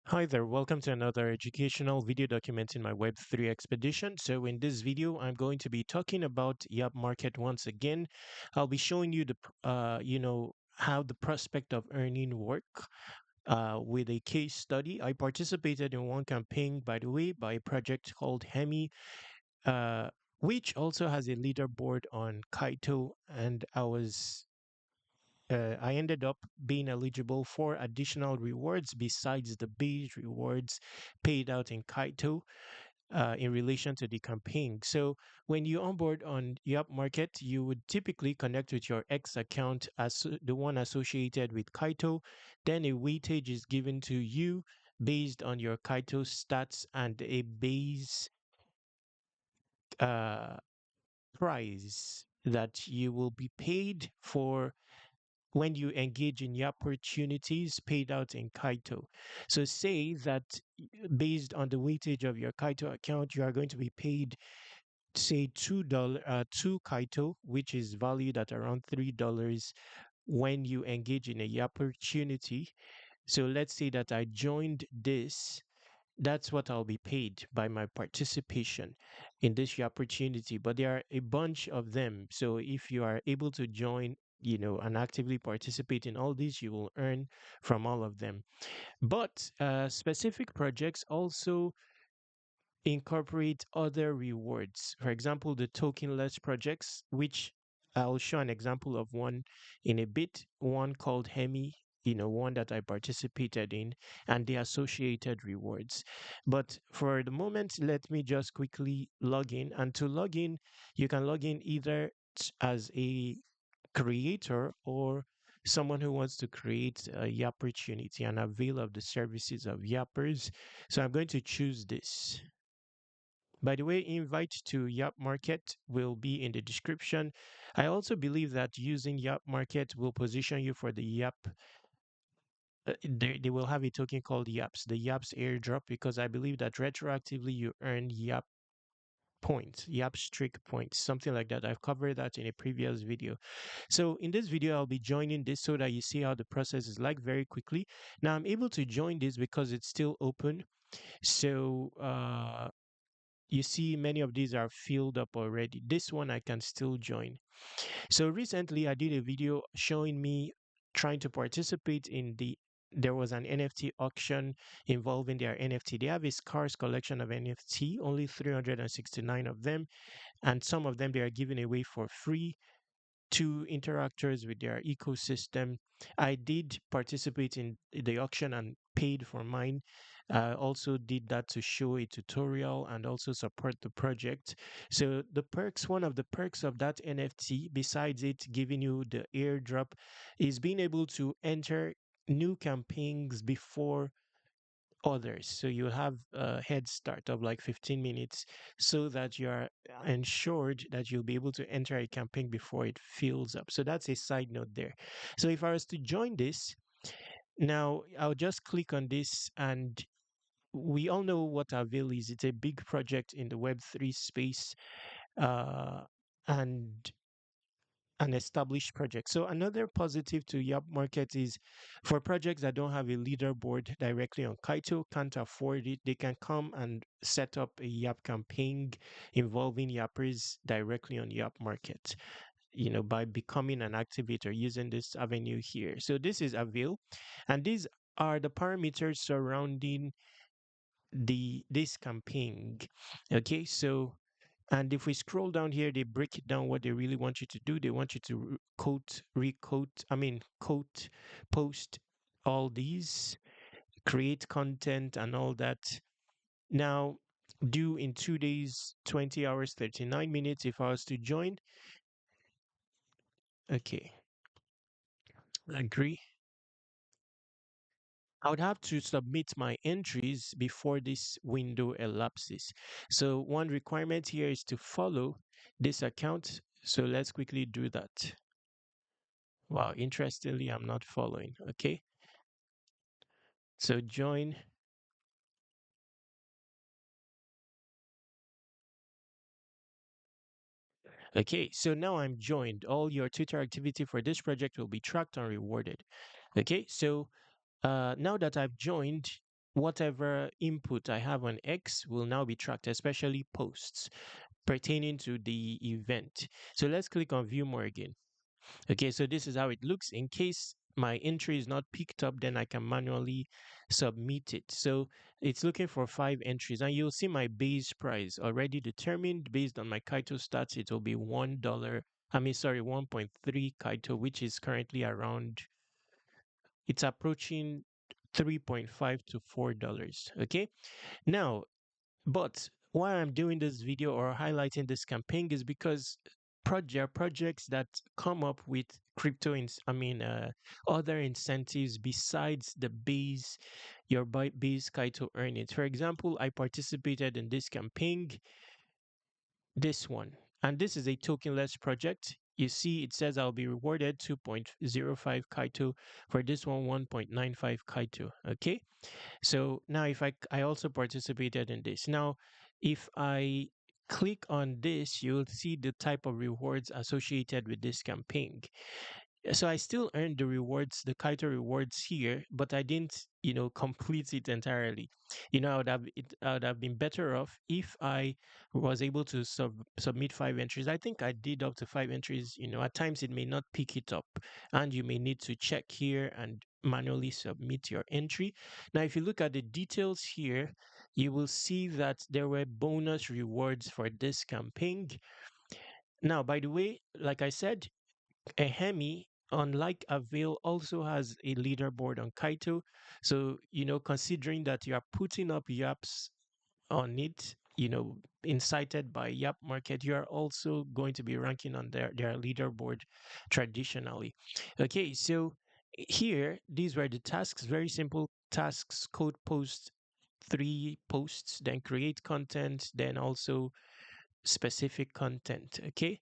Hi there, welcome to another educational video documenting my Web3 expedition. So in this video, I'm going to be talking about Yap Market once again. I'll be showing you how the prospect of earning work with a case study. I participated in one campaign, by the way, by a project called Hemi, uh, which also has a leaderboard on Kaito, and I ended up being eligible for additional rewards besides the base rewards paid out in Kaito in relation to the campaign. So when you onboard on Yap Market, you would typically connect with your X account as the one associated with Kaito. Then a weightage is given to you based on your Kaito stats and a base uh, price that you will be paid for when you engage in the opportunities paid out in Kaito. So say that based on the weightage of your Kaito account, you are going to be paid say two Kaito, which is valued at around $3 when you engage in a opportunity. So let's say that I joined this, that's what I'll be paid by my participation in this opportunity. But there are a bunch of them. So if you are able to join, and actively participate in all these, you will earn from all of them. But specific projects also incorporate other rewards. For example, the tokenless projects, which I'll show an example of one in a bit, one called Hemi, one that I participated in, and the associated rewards. But for the moment, let me just quickly log in. And to log in, you can log in either as a creator or someone who wants to create a opportunity and avail of the services of yappers. So I'm going to choose this. By the way, invite to Yap Market will be in the description. I also believe that using Yap Market will position you for the Yap. They will have a token called Yaps, the Yaps Airdrop, because I believe that retroactively you earn Yap points, Yap streak points, something like that. I've covered that in a previous video. So in this video, I'll be joining this so that you see how the process is like very quickly. Now I'm able to join this because it's still open. So you see many of these are filled up already. This one I can still join. So recently I did a video showing me trying to participate in there was an NFT auction involving their NFT. They have a scarce collection of NFT, only 369 of them, and some of them they are giving away for free to interactors with their ecosystem. I did participate in the auction and paid for mine. Also did that to show a tutorial and also support the project. So the perks, one of the perks of that NFT, besides it giving you the airdrop, is being able to enter new campaigns before others. So you have a head start of like 15 minutes so that you're ensured that you'll be able to enter a campaign before it fills up. So that's a side note there. So if I was to join this, now I'll just click on this, and we all know what Avail is. It's a big project in the Web3 space. And an established project. So another positive to Yap Market is for projects that don't have a leaderboard directly on Kaito, can't afford it, they can come and set up a Yap campaign involving Yappers directly on Yap Market, by becoming an activator using this avenue here. So this is Avail, and these are the parameters surrounding this campaign. Okay, so and if we scroll down here, they break it down what they really want you to do. They want you to quote, post all these, create content and all that. Now, due in 2 days, 20 hours, 39 minutes if I was to join. Okay, agree. I would have to submit my entries before this window elapses. So one requirement here is to follow this account. So let's quickly do that. Wow, interestingly, I'm not following. Okay. So join. Okay. So now I'm joined. All your Twitter activity for this project will be tracked and rewarded. Okay. So now that I've joined, whatever input I have on X will now be tracked, especially posts pertaining to the event. So let's click on view more again. Okay, so this is how it looks. In case my entry is not picked up, then I can manually submit it. So it's looking for 5 entries, and you'll see my base price already determined based on my Kaito stats. It will be $1. I mean, sorry, 1.3 Kaito, which is currently around, it's approaching 3.5 to $4. Okay, now, but why I'm doing this video or highlighting this campaign is because projects that come up with other incentives besides the base, your base Kaito earnings. For example, I participated in this campaign, this one, and this is a tokenless project. You see, it says I'll be rewarded 2.05 Kaito, for this one 1.95 Kaito. Okay, so now if I also participated in this. Now, if I click on this, you'll see the type of rewards associated with this campaign. So I still earned the rewards, the Kaito rewards here, but I didn't, complete it entirely. I would have been better off if I was able to submit 5 entries. I think I did up to 5 entries. At times it may not pick it up, and you may need to check here and manually submit your entry. Now, if you look at the details here, you will see that there were bonus rewards for this campaign. Now, by the way, like I said, a Hemi, unlike Avail, also has a leaderboard on Kaito. So, considering that you are putting up yaps on it, incited by Yap Market, you are also going to be ranking on their leaderboard traditionally. Okay, so here, these were the tasks, very simple tasks: code post 3 posts, then create content, then also specific content. Okay.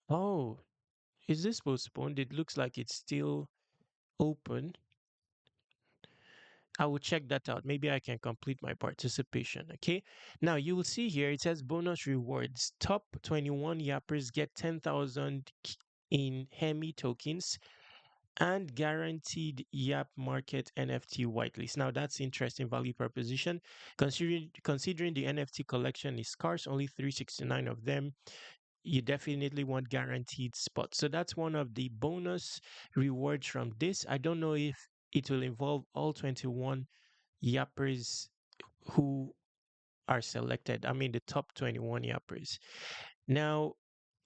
Oh, is this postponed? It looks like it's still open. I will check that out. Maybe I can complete my participation. Okay. Now you will see here it says bonus rewards. Top 21 yappers get 10,000 in Hemi tokens and guaranteed Yap Market NFT whitelist. Now that's interesting value proposition. Considering the NFT collection is scarce, only 369 of them, you definitely want guaranteed spots. So that's one of the bonus rewards from this. I don't know if it will involve all 21 yappers who are selected. I mean, the top 21 yappers. Now,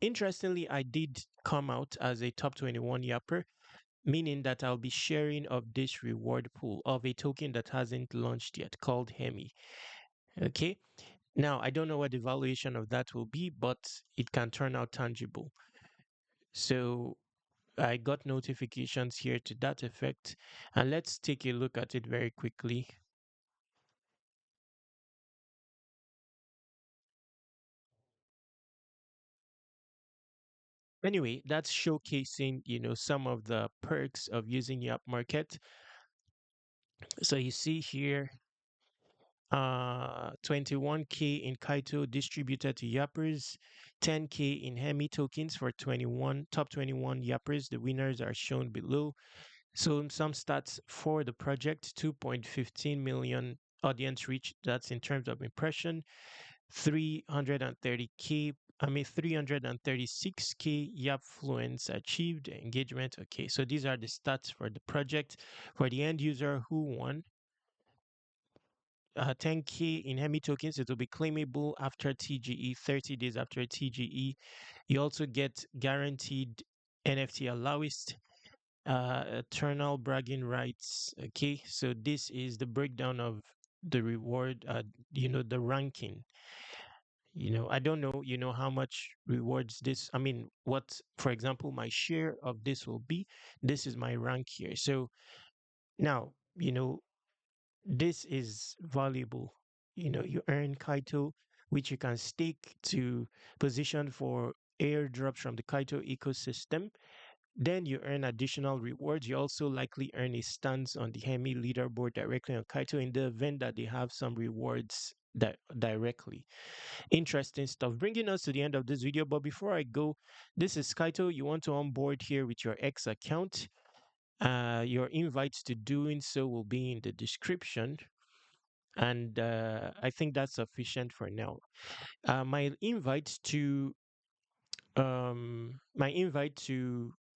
interestingly, I did come out as a top 21 yapper, meaning that I'll be sharing of this reward pool of a token that hasn't launched yet called Hemi. Okay. Now, I don't know what the valuation of that will be, but it can turn out tangible. So I got notifications here to that effect. And let's take a look at it very quickly. Anyway, that's showcasing, some of the perks of using Yap Market. So you see here, 21K in Kaito distributed to yappers, 10K in Hemi tokens for 21 top 21 yappers. The winners are shown below. So some stats for the project: 2.15 million audience reach. That's in terms of impression. 330K, 336K Yap fluence achieved engagement. Okay, so these are the stats for the project. For the end user who won, 10K in Hemi tokens, it will be claimable after TGE, 30 days after TGE. You also get guaranteed NFT allowance, eternal bragging rights. Okay, so this is the breakdown of the reward, the ranking. I don't know, how much rewards this, what, for example, my share of this will be. This is my rank here. So now, this is valuable. You earn Kaito, which you can stake to position for airdrops from the Kaito ecosystem. Then you earn additional rewards. You also likely earn a stance on the Hemi leaderboard directly on Kaito in the event that they have some rewards directly. Interesting stuff. Bringing us to the end of this video. But before I go, this is Kaito. You want to onboard here with your X account. Your invites to doing so will be in the description, and I think that's sufficient for now. My invite to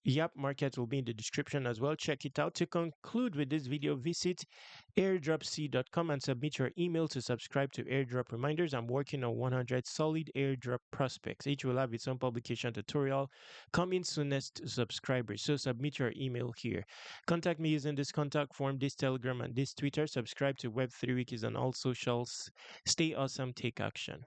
Yap Market will be in the description as well. Check it out. To conclude with this video, visit airdropc.com and submit your email to subscribe to airdrop reminders. I'm working on 100 solid airdrop prospects. Each will have its own publication tutorial coming soonest to subscribers. So submit your email here. Contact me using this contact form, this Telegram, and this Twitter. Subscribe to Web3 Wikis on all socials. Stay awesome, take action.